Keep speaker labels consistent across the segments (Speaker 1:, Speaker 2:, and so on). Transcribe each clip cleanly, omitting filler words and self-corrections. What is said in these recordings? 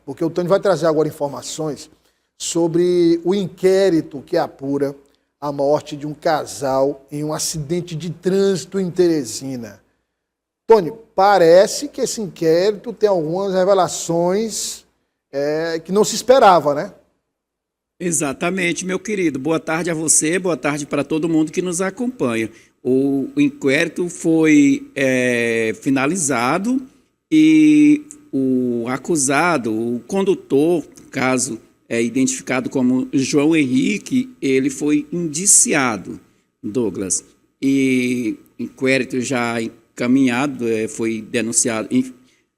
Speaker 1: porque o Tony vai trazer agora informações sobre o inquérito que apura a morte de um casal em um acidente de trânsito em Teresina. Tony, parece que esse inquérito tem algumas revelações que não se esperava, né?
Speaker 2: Exatamente, meu querido. Boa tarde a você, boa tarde para todo mundo que nos acompanha. O inquérito foi finalizado e o acusado, o condutor, caso identificado como João Henrique, ele foi indiciado, Douglas. E o inquérito já encaminhado, foi denunciado,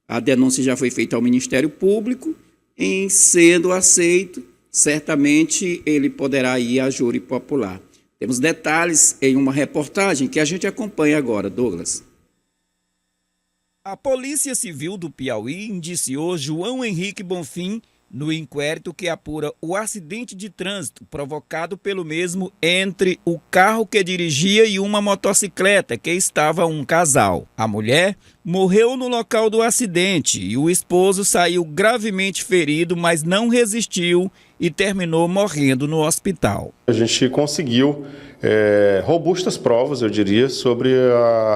Speaker 2: a denúncia já foi feita ao Ministério Público, em sendo aceito, certamente ele poderá ir à júri popular. Temos detalhes em uma reportagem que a gente acompanha agora, Douglas.
Speaker 3: A Polícia Civil do Piauí indiciou João Henrique Bonfim no inquérito que apura o acidente de trânsito provocado pelo mesmo entre o carro que dirigia e uma motocicleta que estava um casal. A mulher morreu no local do acidente e o esposo saiu gravemente ferido, mas não resistiu e terminou morrendo no hospital.
Speaker 4: A gente conseguiu robustas provas, eu diria, sobre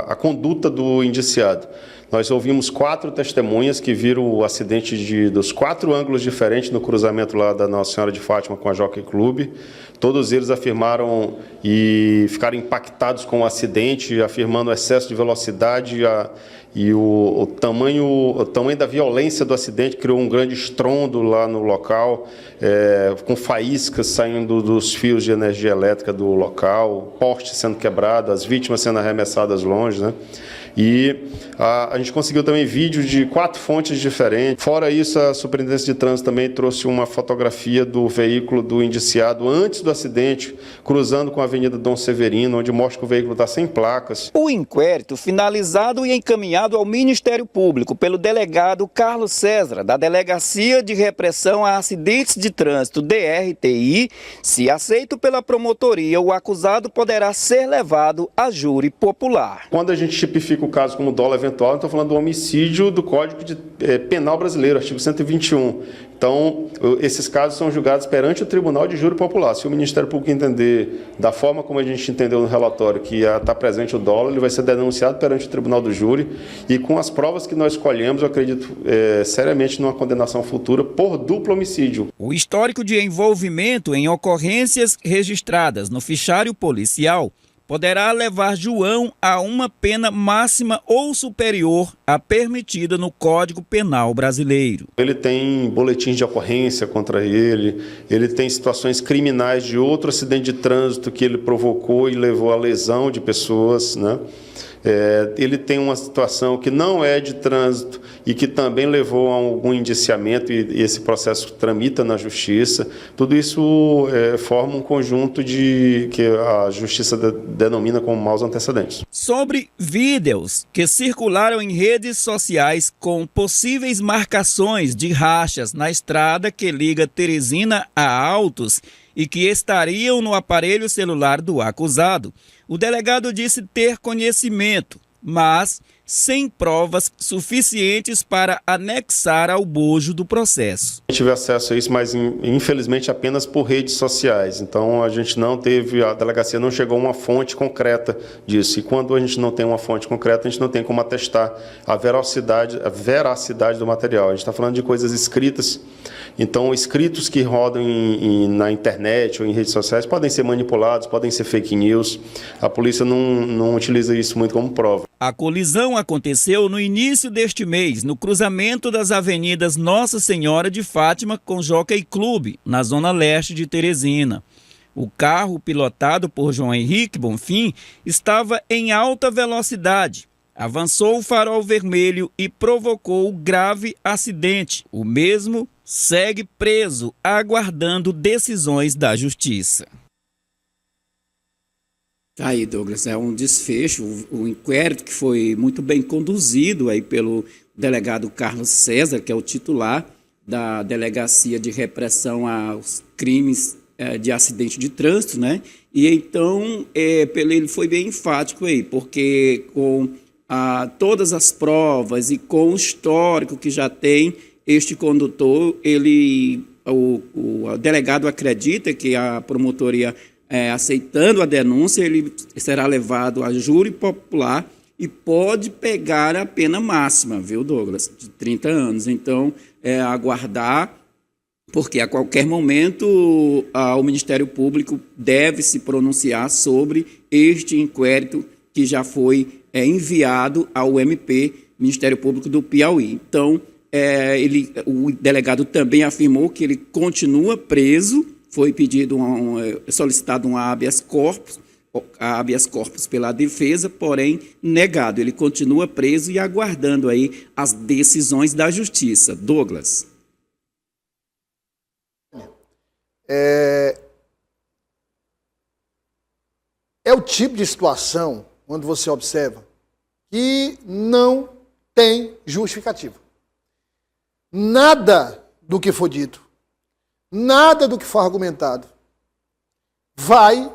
Speaker 4: a conduta do indiciado. Nós ouvimos 4 testemunhas que viram o acidente dos 4 ângulos diferentes no cruzamento lá da Nossa Senhora de Fátima com a Jockey Club. Todos eles afirmaram e ficaram impactados com o acidente, afirmando o excesso de velocidade e o tamanho da violência do acidente. Criou um grande estrondo lá no local, com faíscas saindo dos fios de energia elétrica do local, poste sendo quebrado, as vítimas sendo arremessadas longe, né? E a gente conseguiu também vídeos de 4 fontes diferentes. Fora isso, a Superintendência de Trânsito também trouxe uma fotografia do veículo do indiciado antes do acidente, cruzando com a Avenida Dom Severino, onde mostra que o veículo está sem placas.
Speaker 3: O inquérito, finalizado e encaminhado ao Ministério Público pelo delegado Carlos César, da Delegacia de Repressão a Acidentes de Trânsito, DRTI, se aceito pela promotoria, o acusado poderá ser levado a júri popular.
Speaker 4: Quando a gente tipifica o caso como dolo eventual, estou falando do homicídio do Código Penal Brasileiro, artigo 121. Então, esses casos são julgados perante o Tribunal de Júri Popular. Se o Ministério Público entender da forma como a gente entendeu no relatório que está presente o dolo, ele vai ser denunciado perante o Tribunal do Júri e com as provas que nós escolhemos, eu acredito seriamente numa condenação futura por duplo homicídio.
Speaker 3: O histórico de envolvimento em ocorrências registradas no fichário policial poderá levar João a uma pena máxima ou superior à permitida no Código Penal Brasileiro.
Speaker 4: Ele tem boletins de ocorrência contra ele tem situações criminais de outro acidente de trânsito que ele provocou e levou à lesão de pessoas, né? Ele tem uma situação que não é de trânsito e que também levou a algum indiciamento e esse processo tramita na Justiça. Tudo isso forma um conjunto que a Justiça denomina como maus antecedentes.
Speaker 3: Sobre vídeos que circularam em redes sociais com possíveis marcações de rachas na estrada que liga Teresina a Altos e que estariam no aparelho celular do acusado, o delegado disse ter conhecimento, mas sem provas suficientes para anexar ao bojo do processo.
Speaker 4: Eu tive acesso a isso, mas infelizmente apenas por redes sociais. Então a delegacia não chegou a uma fonte concreta disso. E quando a gente não tem uma fonte concreta, a gente não tem como atestar a veracidade do material. A gente está falando de coisas escritas. Então, escritos que rodam na internet ou em redes sociais podem ser manipulados, podem ser fake news. A polícia não utiliza isso muito como prova.
Speaker 3: A colisão aconteceu no início deste mês, no cruzamento das avenidas Nossa Senhora de Fátima com Jockey Club, na zona leste de Teresina. O carro, pilotado por João Henrique Bonfim, estava em alta velocidade. Avançou o farol vermelho e provocou grave acidente. O mesmo segue preso, aguardando decisões da Justiça.
Speaker 2: Tá aí, Douglas, é um desfecho, o inquérito que foi muito bem conduzido aí pelo delegado Carlos César, que é o titular da Delegacia de Repressão aos Crimes de Acidente de Trânsito, né? E então ele foi bem enfático aí, porque com todas as provas e com o histórico que já tem, este condutor, o delegado acredita que a promotoria, aceitando a denúncia, ele será levado a júri popular e pode pegar a pena máxima, viu, Douglas? De 30 anos. Então, aguardar, porque a qualquer momento o Ministério Público deve se pronunciar sobre este inquérito que já foi enviado ao MP, Ministério Público do Piauí. Então, o delegado também afirmou que ele continua preso, foi pedido solicitado um habeas corpus pela defesa, porém negado. Ele continua preso e aguardando aí as decisões da Justiça. Douglas.
Speaker 1: É o tipo de situação, quando você observa, que não tem justificativa. Nada do que for dito, nada do que for argumentado vai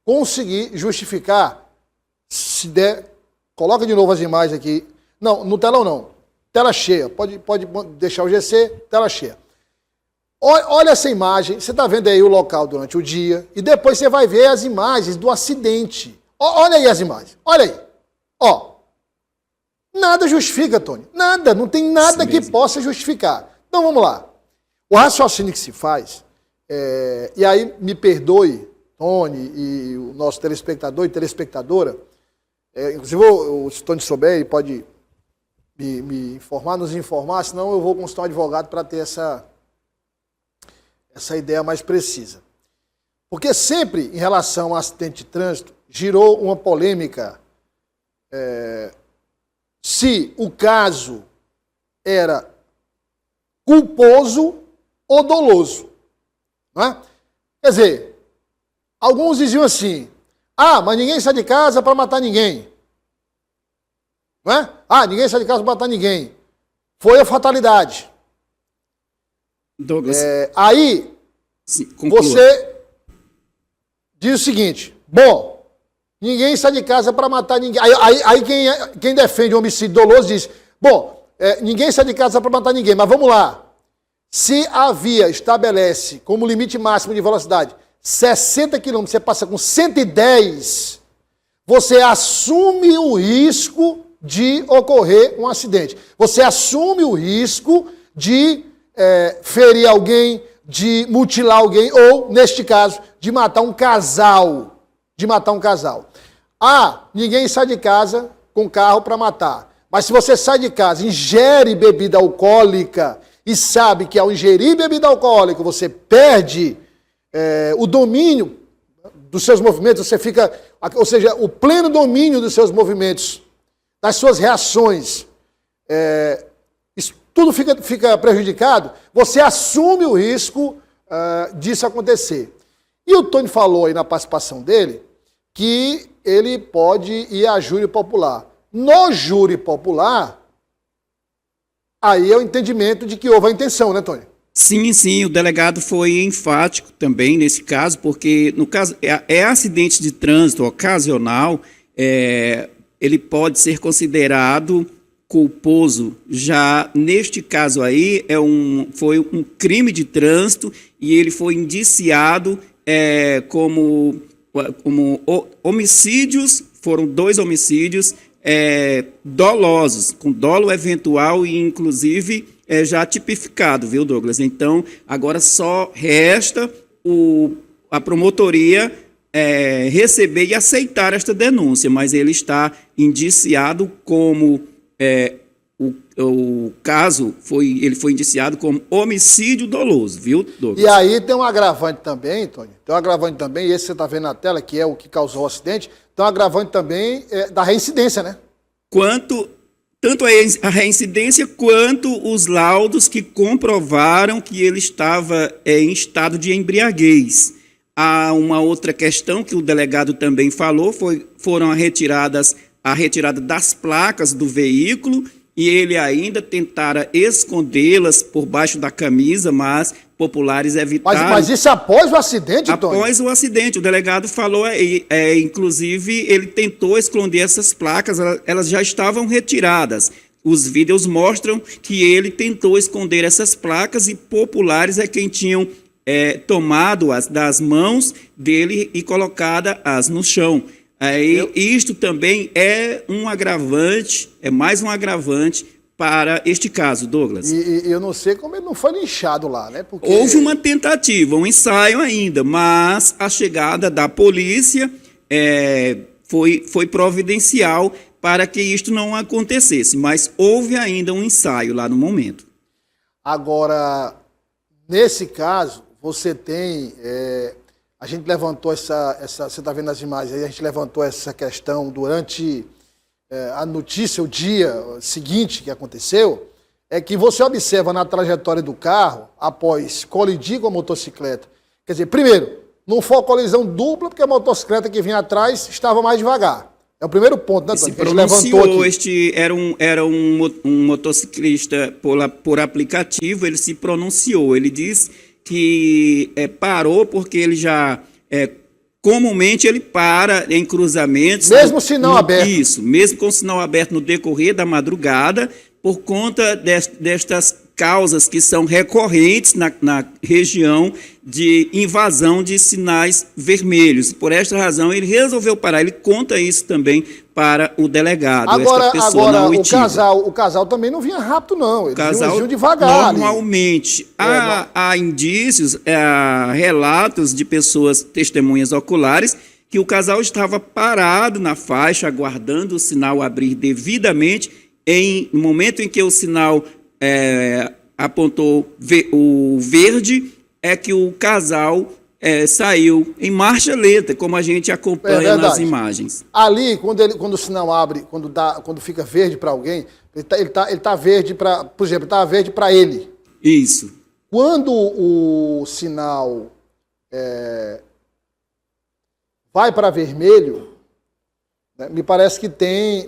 Speaker 1: conseguir justificar. Se der, coloca de novo as imagens aqui. Não, no telão não. Tela cheia. Pode deixar o GC, tela cheia. Olha essa imagem, você está vendo aí o local durante o dia, e depois você vai ver as imagens do acidente. Olha aí as imagens, olha aí. Ó, nada justifica, Tony. Nada, não tem nada que possa justificar. Então vamos lá. O raciocínio que se faz, e aí me perdoe, Tony, e o nosso telespectador e telespectadora, inclusive se o Tony souber, ele pode me informar, nos informar, senão eu vou consultar um advogado para ter essa ideia mais precisa. Porque sempre, em relação ao acidente de trânsito, girou uma polêmica se o caso era culposo ou doloso. Não é? Quer dizer, alguns diziam assim, mas ninguém sai de casa para matar ninguém. Não é? Ninguém sai de casa para matar ninguém. Foi a fatalidade.
Speaker 2: Douglas.
Speaker 1: Aí,
Speaker 2: sim,
Speaker 1: você diz o seguinte, ninguém sai de casa para matar ninguém. Aí quem defende o homicídio doloso diz, ninguém sai de casa para matar ninguém, mas vamos lá. Se a via estabelece como limite máximo de velocidade 60 km, você passa com 110, você assume o risco de ocorrer um acidente. Você assume o risco de ferir alguém, de mutilar alguém, ou, neste caso, de matar um casal. Ninguém sai de casa com carro para matar. Mas se você sai de casa, ingere bebida alcoólica e sabe que ao ingerir bebida alcoólica você perde o domínio dos seus movimentos, você fica, ou seja, o pleno domínio dos seus movimentos, das suas reações, isso tudo fica prejudicado, você assume o risco disso acontecer. E o Tony falou aí na participação dele que ele pode ir a júri popular. No júri popular, aí é o entendimento de que houve a intenção, né, Tony?
Speaker 2: Sim, o delegado foi enfático também nesse caso, porque no caso acidente de trânsito ocasional, ele pode ser considerado culposo. Já neste caso aí foi um crime de trânsito e ele foi indiciado como homicídios, foram 2 homicídios dolosos, com dolo eventual e inclusive já tipificado, viu, Douglas? Então, agora só resta a promotoria receber e aceitar esta denúncia, mas ele está indiciado como o caso ele foi indiciado como homicídio doloso, viu, Douglas?
Speaker 1: E aí tem um agravante também, Tony, e esse você está vendo na tela, que é o que causou o acidente, tem um agravante também da reincidência, né?
Speaker 2: Tanto a reincidência quanto os laudos que comprovaram que ele estava em estado de embriaguez. Há uma outra questão que o delegado também falou, foram a retirada das placas do veículo e ele ainda tentara escondê-las por baixo da camisa, mas populares evitaram.
Speaker 1: Mas isso após o acidente, Tony?
Speaker 2: Após o acidente, o delegado falou, inclusive, ele tentou esconder essas placas, elas já estavam retiradas. os vídeos mostram que ele tentou esconder essas placas e populares é quem tinham tomado-as das mãos dele e colocado-as no chão. Aí, isto também é um agravante, é mais um agravante para este caso, Douglas.
Speaker 1: E eu não sei como ele não foi linchado lá, né? Porque...
Speaker 2: Houve uma tentativa, um ensaio ainda, mas a chegada da polícia foi providencial para que isto não acontecesse, mas houve ainda um ensaio lá no momento.
Speaker 1: Agora, nesse caso, você tem... a gente levantou essa você está vendo as imagens aí, a gente levantou essa questão durante a notícia, o dia seguinte que aconteceu, é que você observa na trajetória do carro, após colidir com a motocicleta. Quer dizer, primeiro, não foi uma colisão dupla, porque a motocicleta que vinha atrás estava mais devagar. É o primeiro ponto, né, Tony?
Speaker 2: Se pronunciou, era um motociclista por aplicativo, ele se pronunciou, ele disse que parou porque ele já, comumente ele para em cruzamentos.
Speaker 1: Mesmo sinal aberto.
Speaker 2: Isso, mesmo com o sinal aberto no decorrer da madrugada, por conta destas causas que são recorrentes na região de invasão de sinais vermelhos. Por esta razão, ele resolveu parar. Ele conta isso também para o delegado.
Speaker 1: Agora o casal também não vinha rápido, não. Ele vinha devagar.
Speaker 2: Normalmente. Há indícios, há relatos de pessoas, testemunhas oculares, que o casal estava parado na faixa, aguardando o sinal abrir devidamente. No momento em que o sinal apontou o verde, é que o casal saiu em marcha lenta, como a gente acompanha nas imagens.
Speaker 1: Ali, quando o sinal abre, quando fica verde para alguém, ele tá verde para, por exemplo, estava verde para ele.
Speaker 2: Isso.
Speaker 1: Quando o sinal vai para vermelho, me parece que tem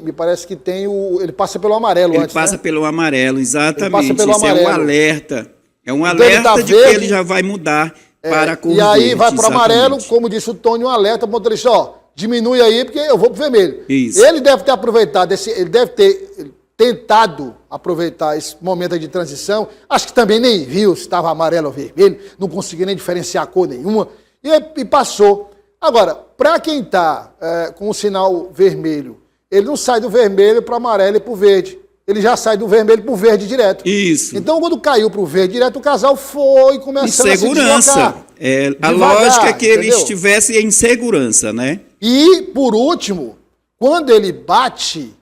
Speaker 1: ele passa pelo amarelo antes,
Speaker 2: Ele passa pelo amarelo, exatamente.
Speaker 1: Ele passa pelo
Speaker 2: Isso
Speaker 1: amarelo.
Speaker 2: é um alerta. É um
Speaker 1: Então
Speaker 2: alerta de que ele já vai mudar para a cor
Speaker 1: verde. E aí
Speaker 2: verde,
Speaker 1: vai para o amarelo,
Speaker 2: exatamente.
Speaker 1: como disse o Tony, um alerta para o motorista, diminui aí porque eu vou para o vermelho.
Speaker 2: Isso.
Speaker 1: Ele deve ter aproveitado, ele deve ter tentado aproveitar esse momento de transição. Acho que também nem viu se estava amarelo ou vermelho, não conseguia nem diferenciar cor nenhuma, e passou. Agora, para quem está com o sinal vermelho, ele não sai do vermelho para o amarelo e para o verde. Ele já sai do vermelho para o verde direto.
Speaker 2: Isso.
Speaker 1: Então, quando caiu para o verde direto, o casal foi começando a se deslocar.
Speaker 2: A lógica é que ele estivesse em segurança, né?
Speaker 1: E, por último, quando ele bate,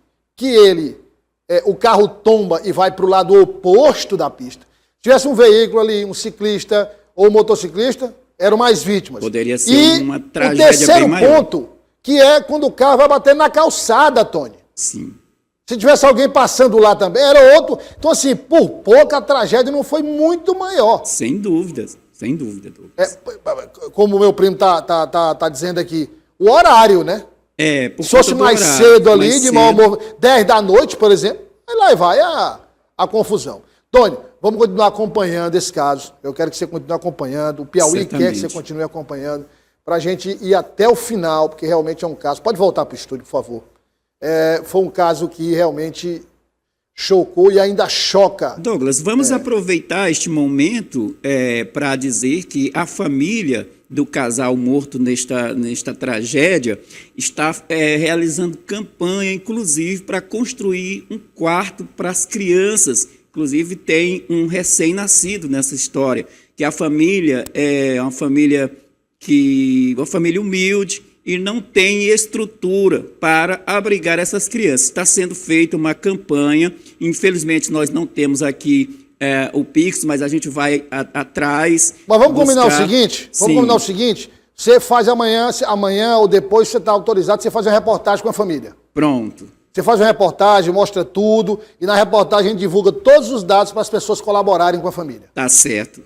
Speaker 1: o carro tomba e vai para o lado oposto da pista. Se tivesse um veículo ali, um ciclista ou um motociclista, eram mais vítimas.
Speaker 2: Poderia ser uma tragédia
Speaker 1: bem maior. O terceiro ponto, que é quando o carro vai bater na calçada, Tony.
Speaker 2: Sim.
Speaker 1: Se tivesse alguém passando lá também, era outro. Então, assim, por pouco a tragédia não foi muito maior.
Speaker 2: Sem dúvida, Douglas.
Speaker 1: Como o meu primo tá dizendo aqui, o horário, né?
Speaker 2: Por
Speaker 1: Se fosse mais cedo ali, de mau humor, 10 da noite, por exemplo, aí lá vai a confusão. Tony, vamos continuar acompanhando esse caso. Eu quero que você continue acompanhando. O Piauí quer que você continue acompanhando, para a gente ir até o final, porque realmente é um caso. Pode voltar para o estúdio, por favor. Foi um caso que realmente chocou e ainda choca.
Speaker 2: Douglas, vamos aproveitar este momento para dizer que a família do casal morto nesta tragédia está realizando campanha, inclusive, para construir um quarto para as crianças. Inclusive, tem um recém-nascido nessa história, que a família é uma família humilde e não tem estrutura para abrigar essas crianças. Está sendo feita uma campanha, infelizmente nós não temos aqui o Pix, mas a gente vai atrás.
Speaker 1: Mas vamos combinar o seguinte? Vamos combinar o seguinte? Você faz amanhã ou depois, você está autorizado, você faz uma reportagem com a família.
Speaker 2: Pronto.
Speaker 1: Você faz uma reportagem, mostra tudo, e na reportagem a gente divulga todos os dados para as pessoas colaborarem com a família.
Speaker 2: Tá certo.